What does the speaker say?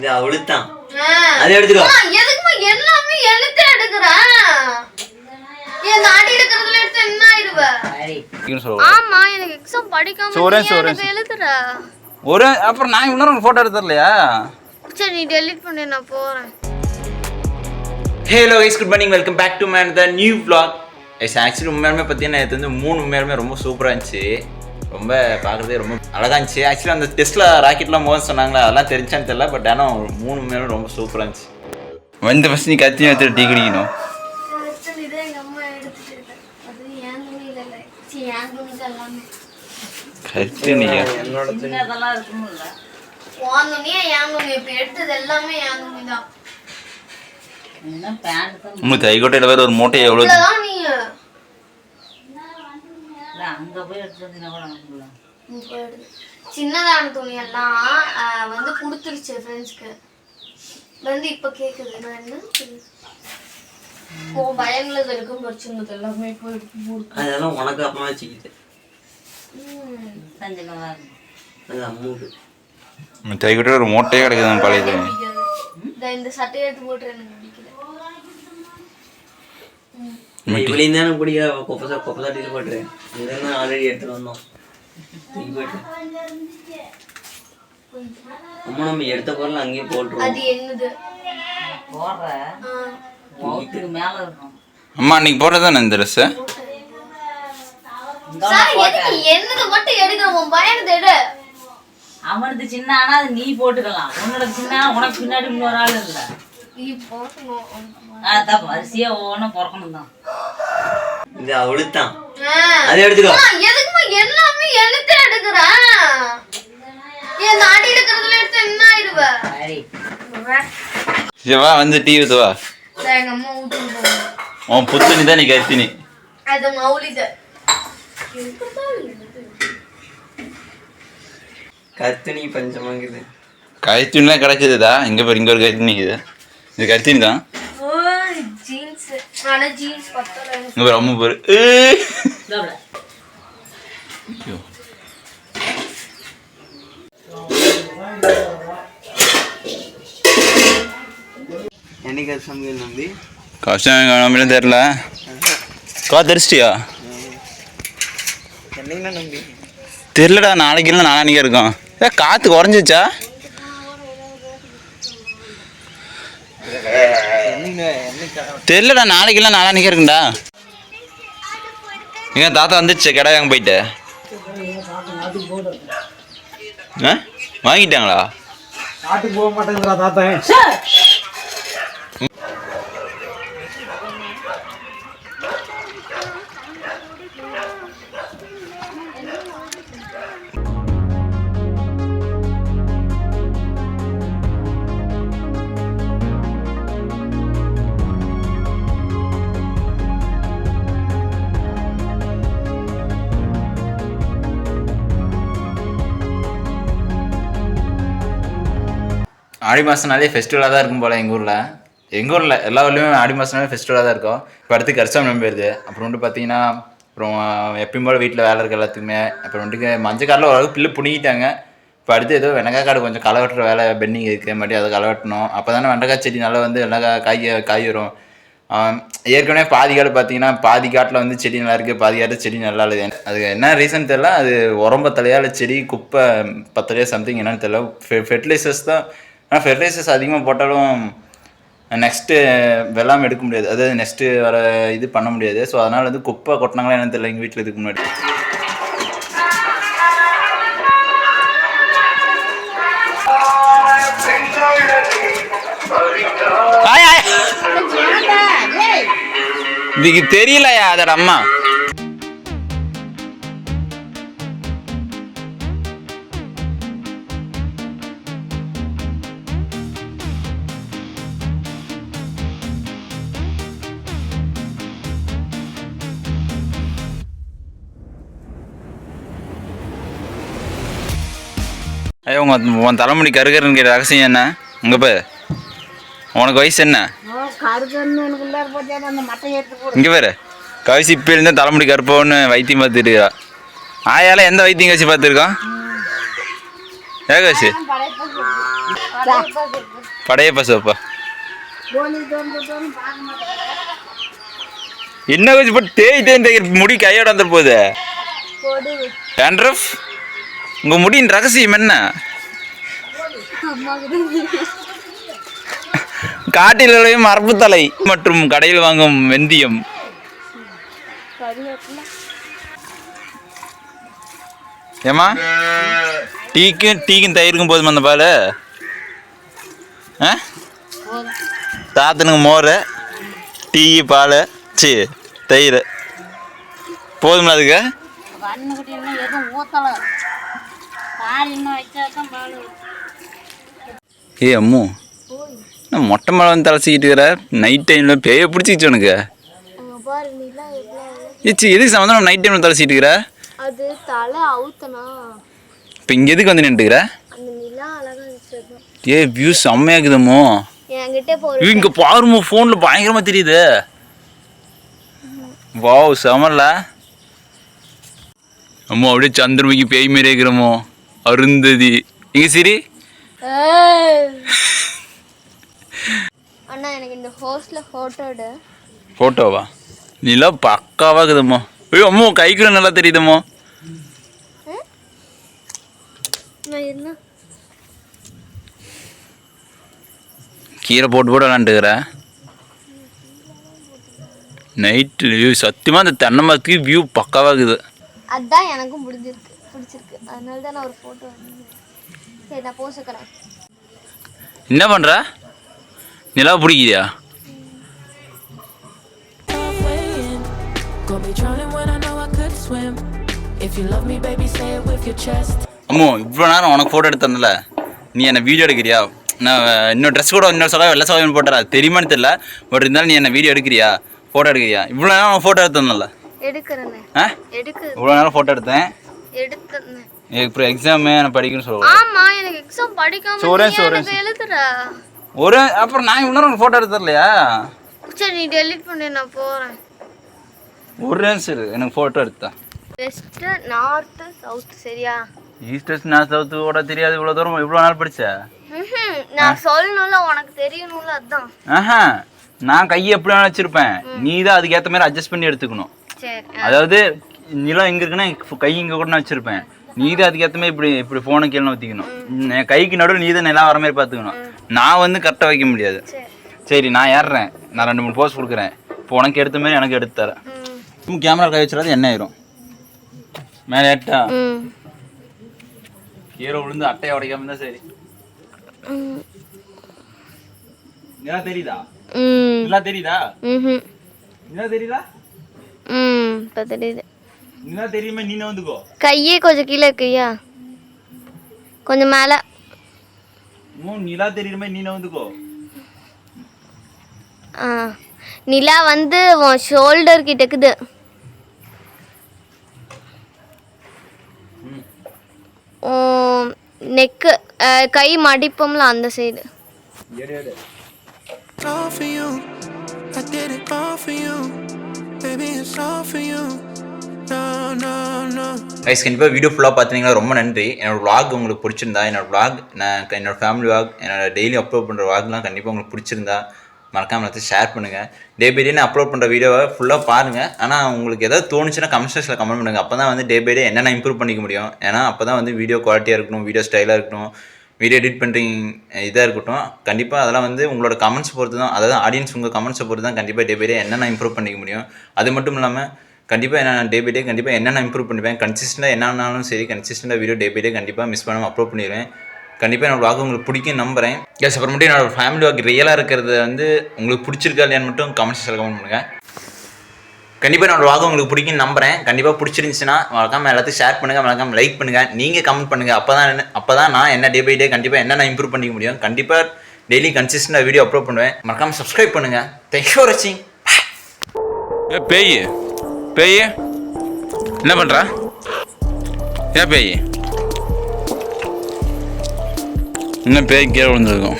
இந்த அவுளுதான் அதை எடுத்துக்கோ. எதுக்குமா எல்லாமே எழுத்து எடுக்கறேன்? ஏன் நாடி எடுக்கிறதுல எடுத்து என்ன ஆயிடுவ? ஆமா எனக்கு எக்ஸாம் படிக்காம நீ எழுதுற. ஒரு அப்புறம் நான் இன்னொரு போட்டோ எடுத்துறலையா? சரி நீ டெலீட் பண்ணு நான் போறேன். Hello guys, good morning, welcome back to my the new vlog. Guys actually உண்மையாலுமே பார்த்தீங்கன்னா இது வந்து 3 உண்மையாலுமே ரொம்ப சூப்பராக இருந்துச்சு. ரொம்ப பார்க்குறதே ரொம்ப அழகாக இருந்துச்சு. ஆக்சுவலி அந்த டெஸ்ட்டில் ராக்கெட்லாம் போக சொன்னாங்களே அதெல்லாம் தெரிஞ்சான்னு தெரியல. பட் ஆனால் 3 உண்மையாலுமே ரொம்ப சூப்பராக இருந்துச்சு. வந்து ஃபஸ்ட் நீ கத்தியும் எடுத்துட்டு டீ குடிக்கணும். கத்து நீ உங்களுக்கு கைகோட்டையில வேற ஒரு மூட்டை எவ்வளோ சின்னதான துணி எல்லாம் வந்து கொடுத்துருச்சு ஃப்ரெண்ட்ஸ்க்கு வந்து இப்ப கேக்குது. நான் என்ன பயங்களது இருக்கும் பிரச்சனை எல்லாமே போயிட்டு அதெல்லாம் உனக்கு அப்பமா வச்சுக்கிட்டு கைகோட்டை ஒரு மூட்டையே கிடைக்குது பழையது. இந்த சட்டையை எடுத்து போட்டு எனக்கு பிடிக்கல. இவ்வளவு தானே பிடிக்க கொப்பசாட்டிட்டு போட்டுறேன். அங்கே ஆல்ரெடி எடுத்துட்டு வந்தோம். அம்மா நம்ம எடுத்த பொருள் அங்கேயே போட்டுருவோம். அது என்னது அம்மா அன்னைக்கு போடுறதானே இந்த ட்ரெஸ்? என்னது மட்டும் எடுக்கிறோம் பயணத்தை எடு. அவனது சின்ன ஆனா அது நீ போட்டுக்கலாம். உன்னோட சின்ன உனக்கு பின்னாடி இன்னொரு ஆள் இல்ல. நீ போடணும். அதான் வரிசையா ஒவ்வொன்றும் பிறக்கணும் தான். இந்த அவுளுதான் அதை எடுத்துக்கோ. எதுக்குமா எல்லாமே எழுத்து எடுக்கிறேன்? ஏன் நாடி எடுக்கிறதுல எடுத்து என்ன ஆயிடுவ? சிவா வந்து டீ ஊத்துவா. எங்க அம்மா ஊத்துன்னு போவாங்க. உன் புத்துனி தான் நீ கத்தினி. அது மௌலித கத்தினி பஞ்சமாங்குது. கத்தினிலாம் கிடைச்சதுதா. இங்க பாரு, இங்க ஒரு கத்தினிக்குது. இது கத்தினி தான். ஜீன்ஸ் ஆனா ஜீன்ஸ் பத்தல. இங்க பாரு அம்மா பாரு. என்னைக்கு சமையல் நம்பி கஷ்டம் நம்மளும் தெரியல. தெரிச்சிட்டியா? என்னைக்குண்ணா நம்பி தெரியலடா. நாளைக்கு இல்லை நாளானிக்கே இருக்கும். காற்று குறைஞ்சிச்சா? தெரியலடா. நாளைக்கு இல்லை நாளானிக்கே இருக்குண்டா. எங்க தாத்தா வந்துச்சு கடை வாங்க போயிட்டு வாங்கிட்டாங்களா? காட்டுக்கு போக மாட்டேங்கிறா தாத்தா. ஆடி மாதம்னாலே ஃபெஸ்டிவலாக தான் இருக்கும் போல் எங்கள் ஊரில் எல்லா ஊர்லேயுமே ஆடி மாதம்னாலே ஃபெஸ்டிவலாக தான் இருக்கும். இப்போ அடுத்து கரிசம் நம்பிடுது. அப்புறம் வந்து பார்த்தீங்கன்னா அப்புறம் எப்பயும் போல் வீட்டில் வேலை இருக்குது எல்லாத்துக்குமே. அப்புறம் வந்துட்டு மஞ்சக்காரில் ஓரளவுக்கு பில்லு புனிக்கிட்டாங்க. இப்போ அடுத்து ஏதோ வெண்டைக்காய் காடு கொஞ்சம் களை வெட்டுற வேலை பெண்டிங் இருக்குது. மறுபடியும் அதை களை வெட்டணும். அப்போ தானே வெண்டைக்காய் செடி நல்லா வந்து வெண்டைக்காய் காய் வரும். ஏற்கனவே பாதி காடு பார்த்தீங்கன்னா பாதி காட்டில் வந்து செடி நல்லா இருக்குது, பாதி காட்டில் செடி நல்லா இல்லை. அது என்ன ரீசன் தெரியல. அது உரம்ப தலையால் செடி குப்பை பத்தலையா சம்திங் என்னன்னு தெரியல. ஃபெர்டிலைசர்ஸ் தான். ஆனால் ஃபெர்டிலைசர்ஸ் அதிகமாக போட்டாலும் நெக்ஸ்ட்டு வெள்ளாமல் எடுக்க முடியாது. அதாவது நெக்ஸ்ட்டு வர இது பண்ண முடியாது. ஸோ அதனால் வந்து குப்பை கொட்டினாங்களா என்னன்னு தெரியல எங்கள் வீட்டில் இதுக்கு முன்னாடி. இதுக்கு தெரியலையா அதோட அம்மா? ஐயோ உன் தலைமுடி கருகருங்கிற ரகசியம் என்ன? உங்க பே உனக்கு வயசு என்ன? இங்க பேரு கவிசி இப்போ இருந்தால் தலைமுடி கருப்போன்னு வைத்தியம் பார்த்துருக்கா. ஆயால எந்த வைத்தியம் கழிச்சு பார்த்துருக்கோம்? ஏகசி படையப்பா சோப்பா என்ன கொஞ்சம் இப்போ தேய் முடி கையோட வந்துட போகுது. டேண்ட்ரஃப் உங்க முடியின் ரகசியம் என்ன? காட்டில் விளையும் மரபு தலை மற்றும் கடையில் வாங்கும் வெந்தயம். ஏமா டீக்கும் தயிருக்கும் போதுமா அந்த பால்? தாத்தனுக்கு மோர் டீ பால் சி தயிர் போதுங்களா அதுக்கு? ஏ அம்மு நான் மொட்டை மழை வந்து தலைச்சிக்கிட்டு இருக்கிற நைட் டைமில் பேய பிடிச்சிச்சு உனக்கு. ஏச்சி எதுக்கு சம்மந்தம் நைட் டைமில் தலைச்சிட்டு இருக்கிற? அது தலை அவுத்தனா. இப்போ இங்கே எதுக்கு வந்து நின்றுக்கிற? ஏ வியூ செம்மையா இருக்குதம்மோ. இங்கே பாருமோ ஃபோனில் பயங்கரமாக தெரியுது. வாவ் செமல்ல அம்மா அப்படியே சந்திரமுகி பேய் மாரி இருக்கிறமோ. அருந்ததி இங்கே சரி அண்ணா எனக்கு இந்த ஹோஸ்ட்ல ஃபோட்டோவா? நீலா பக்காவாக இருக்குதம்மோ. ஐயோ அம்மோ கைக்குள்ள நல்லா தெரியுதம்மோ. கீரை போட்டு விளாண்டுக்கிற நைட்டு வியூ. சத்தியமாக அந்த தென்னை மரத்துக்கு வியூ பக்காவாக இருக்குது. அதான் எனக்கும் பிடிச்சிருக்கு. அதனால தான் நான் ஒரு ஃபோட்டோ சரி நான் போஸ்ட். என்ன பண்ணுற? நிலா பிடிக்குதியா? அம்மோ இவ்வளோ நேரம் உனக்கு ஃபோட்டோ எடுத்ததில்ல, நீ என்ன வீடியோ எடுக்கிறியா? நான் இன்னொரு ட்ரெஸ் கூட இன்னொரு சொல்ல வெள்ளை சவாயம் போட்டுறா தெரியுமான்னு தெரியல. பட் இருந்தாலும் நீ என்ன வீடியோ எடுக்கிறியா ஃபோட்டோ எடுக்கிறியா? இவ்வளோ நேரம் ஃபோட்டோ எடுத்ததில்ல. இவ்வளோ நேரம் ஃபோட்டோ எடுத்தேன். இப்போ எக்ஸாமு நான் படிக்கணும்னு சொல்லுவேன். ஒரு அப்புறம் நான் இவ்வளோ நேரம் ஃபோட்டோ எடுத்துடலையா? சரி நீ டெலீட் பண்ணு நான் போகிறேன். ஒரு நிமிஷம் எனக்கு ஃபோட்டோ எடுத்தேன். வெஸ்ட் நார்த் சவுத் சரியா? ஈஸ்ட் வெஸ்ட் நார்த் சவுத்து கூட தெரியாது. இவ்வளோ தூரம் இவ்வளோ நாள் படிச்ச நான் சொல்லணும்ல உனக்கு தெரியணும்ல அதான். நான் கையை எப்படி வேணா வச்சிருப்பேன். நீ தான் அதுக்கேற்ற மாதிரி அட்ஜஸ்ட் பண்ணி எடுத்துக்கணும். அதாவது நிலம் எங்கே இருக்குன்னா கை இங்கே கூட நான் வச்சிருப்பேன். நீ தான் அதுக்கேற்ற மாதிரி இப்படி இப்படி ஃபோனை கீழே ஊற்றிக்கணும். என் கைக்கு நடுவில் நீ தான் நிலம் வர மாதிரி பார்த்துக்கணும். நான் வந்து கரெக்டாக வைக்க முடியாது. சரி நான் ஏறுறேன். நான் 2-3 போஸ் கொடுக்குறேன். இப்போ உனக்கு எடுத்த மாதிரி எனக்கு எடுத்து தரேன். கேமரா கை வச்சிடாது என்ன ஆயிரும். மேலே ஏட்டா கீரை விழுந்து அட்டையை உடைக்காம இருந்தா சரி. நல்லா தெரியுதா? நல்லா தெரியுதா? நல்லா தெரியுதா? இப்போ தெரியுது. நல்லா தெரியுமா? நீ வந்துக்கோ. கையே கொஞ்சம் கீழே இருக்கியா? கொஞ்சம் மேலே. நிலா தெரியுற மாதிரி நீ வந்துக்கோ. நிலா வந்து உன் ஷோல்டர் கிட்ட இருக்குது. நெக்கு கை மடிப்போம்ல அந்த சைடு. கைஸ் கண்டிப்பாக வீடியோ ஃபுல்லாக பார்த்தீங்கன்னா ரொம்ப நன்றி. என்னோடய vlog உங்களுக்கு பிடிச்சிருந்தா, என்னோட ஃபேமிலி vlog, என்னோட டெய்லி அப்லோட் பண்ணுற vlogலாம் கண்டிப்பாக உங்களுக்கு பிடிச்சிருந்தா மறக்காமல் எல்லாத்தையும் ஷேர் பண்ணுங்கள். டே பை டே நான் அப்லோட் பண்ணுற வீடியோவை ஃபுல்லாக பாருங்கள். ஆனால் உங்களுக்கு எதாவது தோணுச்சுன்னா கமெண்ட் செக்ஷனில் கமெண்ட் பண்ணுங்கள். அப்போ தான் வந்து டே பை டே என்னென்ன இம்ப்ரூவ் பண்ணிக்க முடியும். ஏன்னா அப்போ தான் வந்து வீடியோ குவாலிட்டியாக இருக்கணும், வீடியோ ஸ்டைலாக இருக்கணும், வீடியோ எடிட் பண்ணுறீங்க இதாக இருக்கட்டும். கண்டிப்பாக அதெல்லாம் வந்து உங்களோட கமெண்ட்ஸ் பொறுத்து தான், அதாவது ஆடியன்ஸ் உங்கள் கமெண்ட்ஸை பொறுத்து தான் கண்டிப்பாக டே பை டே என்னென்ன இம்ப்ரூவ் பண்ணிக்க முடியும். அது மட்டும் இல்லாமல் கண்டிப்பாக நான் டே பை டே கண்டிப்பாக என்னென்ன இம்ப்ரூவ் பண்ணிப்பேன். கன்சிஸ்டண்டாக என்னன்னாலும் சரி கன்சிஸ்டண்டாக வீடியோ டே பை டே கண்டிப்பாக மிஸ் பண்ணாமல் அப்லோட் பண்ணிடுவேன். கண்டிப்பாக என்னோட vlog உங்களுக்கு பிடிக்கும் நம்புகிறேன். எஸ் அப்புறமேட்டு என்னோடய ஃபேமிலி vlog ரியலாக இருக்கிறது வந்து உங்களுக்கு பிடிச்சிருக்கா இல்லையான்னு மட்டும் கமெண்ட் செக்ஷனில் கமெண்ட் பண்ணுங்கள். கண்டிப்பாக என்னோட vlog உங்களுக்கு பிடிக்குன்னு நம்புகிறேன். கண்டிப்பாக பிடிச்சிருந்துச்சுன்னா மறக்காமல் எல்லாத்தையும் ஷேர் பண்ணுங்கள், மறக்காமல் லைக் பண்ணுங்கள், நீங்கள் கமெண்ட் பண்ணுங்கள். அப்போ தான் நான் என்ன டே பை டே கண்டிப்பாக என்னென்ன இம்ப்ரூவ் பண்ணிக்க முடியும். கண்டிப்பாக டெய்லி கன்சிஸ்டண்டாக வீடியோ அப்லோட் பண்ணுவேன். மறக்காமல் சப்ஸ்கிரைப் பண்ணுங்கள். தேங்க்ஸ் ஃபார் வாட்சிங். பேய் பேய் என்ன பண்ணுறா? ஏன் பேய் இன்னும் பேய் கீழே விழுந்துருக்கும்.